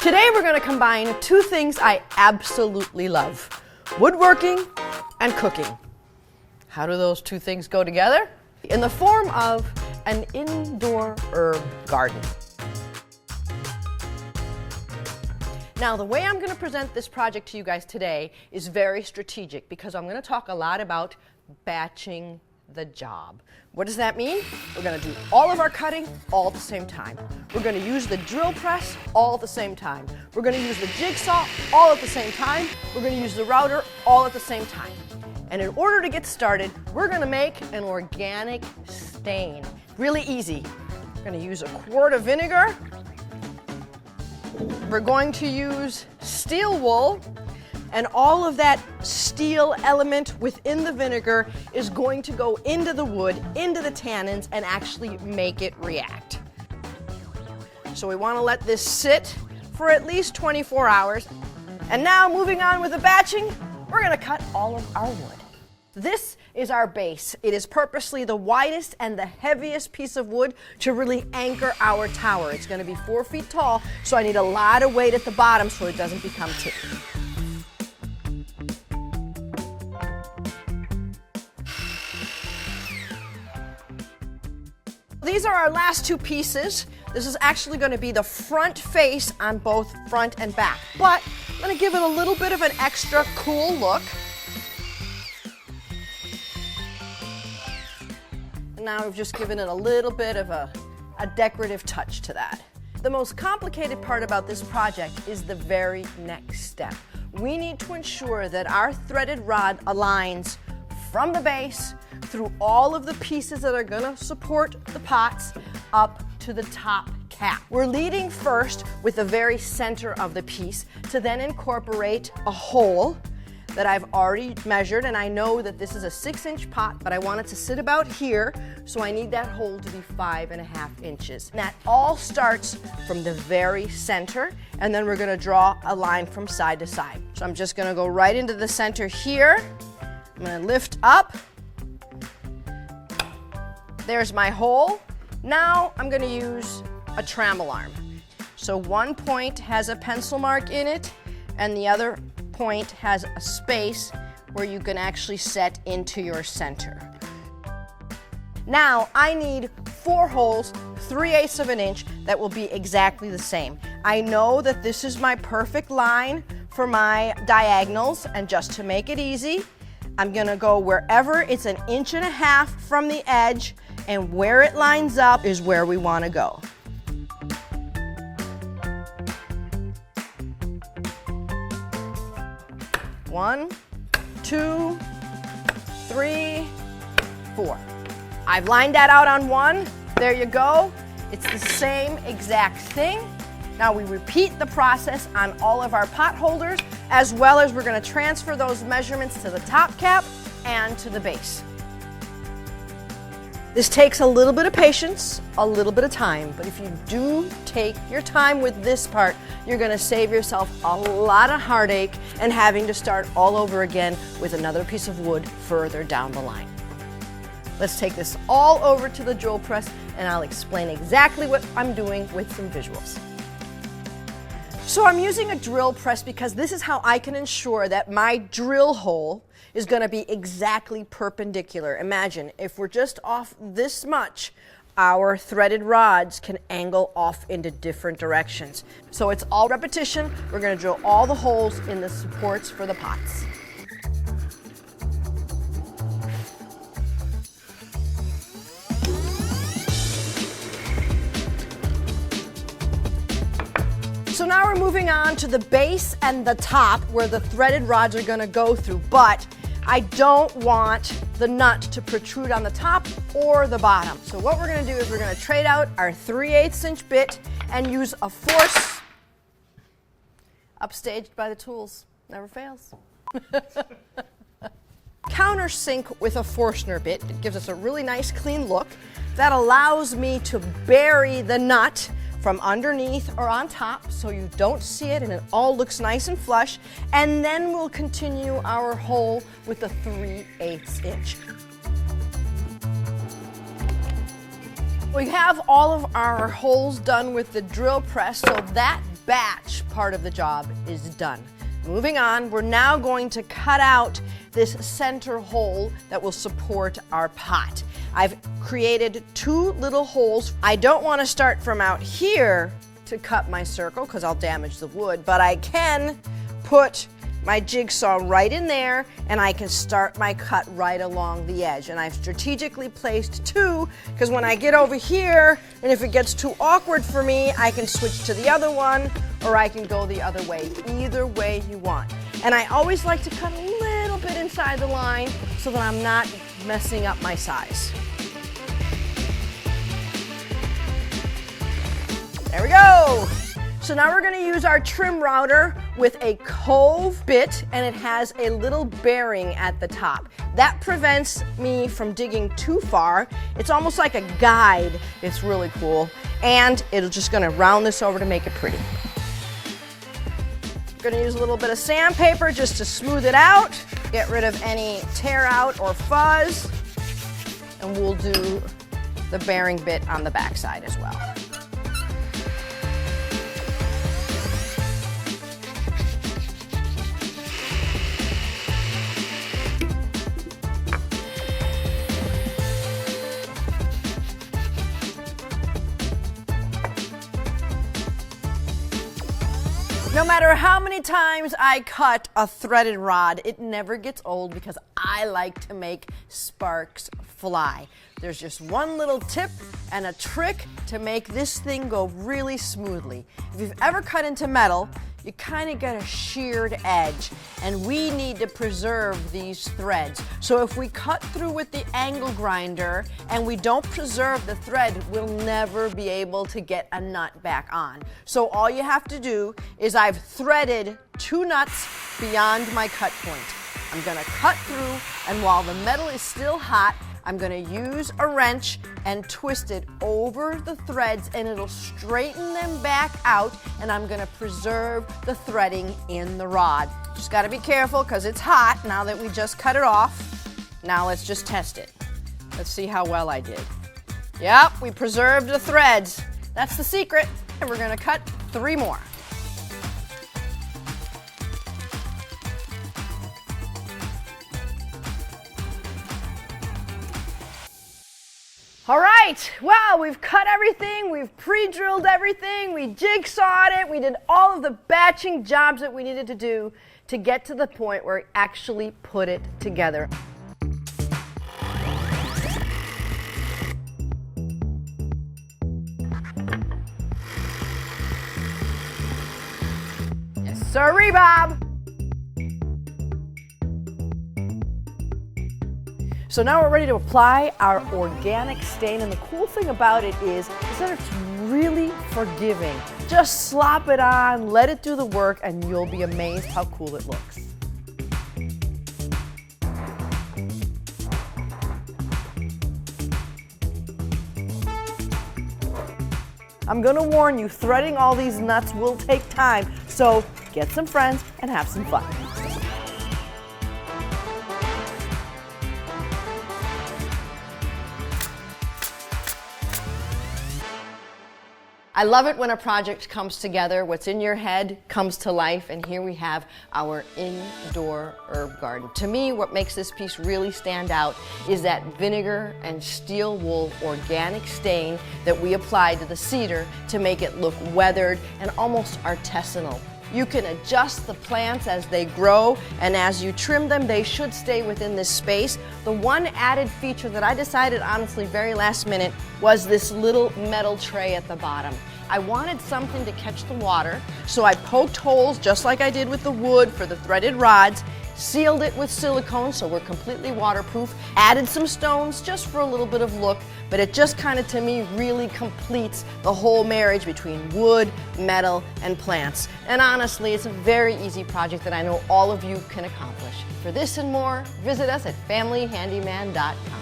Today we're going to combine two things I absolutely love: woodworking and cooking. How do those two things go together? In the form of an indoor herb garden. Now, the way I'm going to present this project to you guys today is very strategic because I'm going to talk a lot about batching the job. What does that mean? We're going to do all of our cutting all at the same time. We're going to use the drill press all at the same time. We're going to use the jigsaw all at the same time. We're going to use the router all at the same time. And in order to get started, we're going to make an organic stain. Really easy. We're going to use a quart of vinegar. We're going to use steel wool, and all of that steel element within the vinegar is going to go into the wood, into the tannins, and actually make it react. So we want to let this sit for at least 24 hours. And now, moving on with the batching, we're going to cut all of our wood. This is our base. It is purposely the widest and the heaviest piece of wood to really anchor our tower. It's going to be 4 feet tall, so I need a lot of weight at the bottom so it doesn't become tippy. These are our last two pieces. This is actually going to be the front face on both front and back, but I'm going to give it a little bit of an extra cool look. And now we've just given it a little bit of a decorative touch to that. The most complicated part about this project is the very next step. We need to ensure that our threaded rod aligns from the base through all of the pieces that are going to support the pots up to the top cap. We're leading first with the very center of the piece to then incorporate a hole that I've already measured, and I know that this is a 6-inch pot, but I want it to sit about here, so I need that hole to be 5.5 inches. And that all starts from the very center, and then we're going to draw a line from side to side. So I'm just going to go right into the center here. I'm going to lift up. There's my hole. Now I'm going to use a trammel arm. So one point has a pencil mark in it, and the other point has a space where you can actually set into your center. Now I need 4 holes, 3/8 of an inch, that will be exactly the same. I know that this is my perfect line for my diagonals, and just to make it easy, I'm gonna go wherever it's 1.5 inches from the edge, and where it lines up is where we want to go. One, 2, 3, 4. I've lined that out on one. There you go. It's the same exact thing. Now we repeat the process on all of our pot holders, as well as we're going to transfer those measurements to the top cap and to the base. This takes a little bit of patience, a little bit of time, but if you do take your time with this part, you're going to save yourself a lot of heartache and having to start all over again with another piece of wood further down the line. Let's take this all over to the drill press, and I'll explain exactly what I'm doing with some visuals. So I'm using a drill press because this is how I can ensure that my drill hole is going to be exactly perpendicular. Imagine if we're just off this much, our threaded rods can angle off into different directions. So it's all repetition. We're going to drill all the holes in the supports for the pots. So now we're moving on to the base and the top where the threaded rods are going to go through, but I don't want the nut to protrude on the top or the bottom. So what we're going to do is we're going to trade out our 3/8 inch bit and use a force. Upstaged by the tools, never fails. Countersink with a Forstner bit. It gives us a really nice clean look. That allows me to bury the nut from underneath or on top so you don't see it and it all looks nice and flush. And then we'll continue our hole with the 3/8 inch. We have all of our holes done with the drill press, so that batch part of the job is done. Moving on, we're now going to cut out this center hole that will support our pot. I've created 2 little holes. I don't want to start from out here to cut my circle because I'll damage the wood, but I can put my jigsaw right in there and I can start my cut right along the edge. And I've strategically placed 2 because when I get over here and if it gets too awkward for me, I can switch to the other one or I can go the other way, either way you want. And I always like to cut a little bit inside the line so that I'm not messing up my size. There we go. So now we're going to use our trim router with a cove bit, and it has a little bearing at the top. That prevents me from digging too far. It's almost like a guide. It's really cool. And it's just going to round this over to make it pretty. Going to use a little bit of sandpaper just to smooth it out, get rid of any tear out or fuzz, and we'll do the bearing bit on the back side as well. No matter how many times I cut a threaded rod, it never gets old because I like to make sparks fly. There's just one little tip and a trick to make this thing go really smoothly. If you've ever cut into metal, you kind of get a sheared edge, and we need to preserve these threads. So if we cut through with the angle grinder and we don't preserve the thread, we'll never be able to get a nut back on. So all you have to do is I've threaded 2 nuts beyond my cut point. I'm going to cut through, and while the metal is still hot, I'm going to use a wrench and twist it over the threads, and it'll straighten them back out, and I'm going to preserve the threading in the rod. Just got to be careful because it's hot now that we just cut it off. Now let's just test it. Let's see how well I did. Yep, we preserved the threads. That's the secret. And we're going to cut 3 more. All right, well, we've cut everything, we've pre-drilled everything, we jigsawed it, we did all of the batching jobs that we needed to do to get to the point where we actually put it together. Yes, sirree, Bob. So now we're ready to apply our organic stain, and the cool thing about it is that it's really forgiving. Just slop it on, let it do the work, and you'll be amazed how cool it looks. I'm gonna warn you, threading all these nuts will take time, so get some friends and have some fun. I love it when a project comes together. What's in your head comes to life, and here we have our indoor herb garden. To me, what makes this piece really stand out is that vinegar and steel wool organic stain that we applied to the cedar to make it look weathered and almost artisanal. You can adjust the plants as they grow, and as you trim them, they should stay within this space. The one added feature that I decided, honestly, very last minute, was this little metal tray at the bottom. I wanted something to catch the water, so I poked holes just like I did with the wood for the threaded rods, sealed it with silicone so we're completely waterproof, added some stones just for a little bit of look, but it just kind of, to me, really completes the whole marriage between wood, metal, and plants. And honestly, it's a very easy project that I know all of you can accomplish. For this and more, visit us at familyhandyman.com.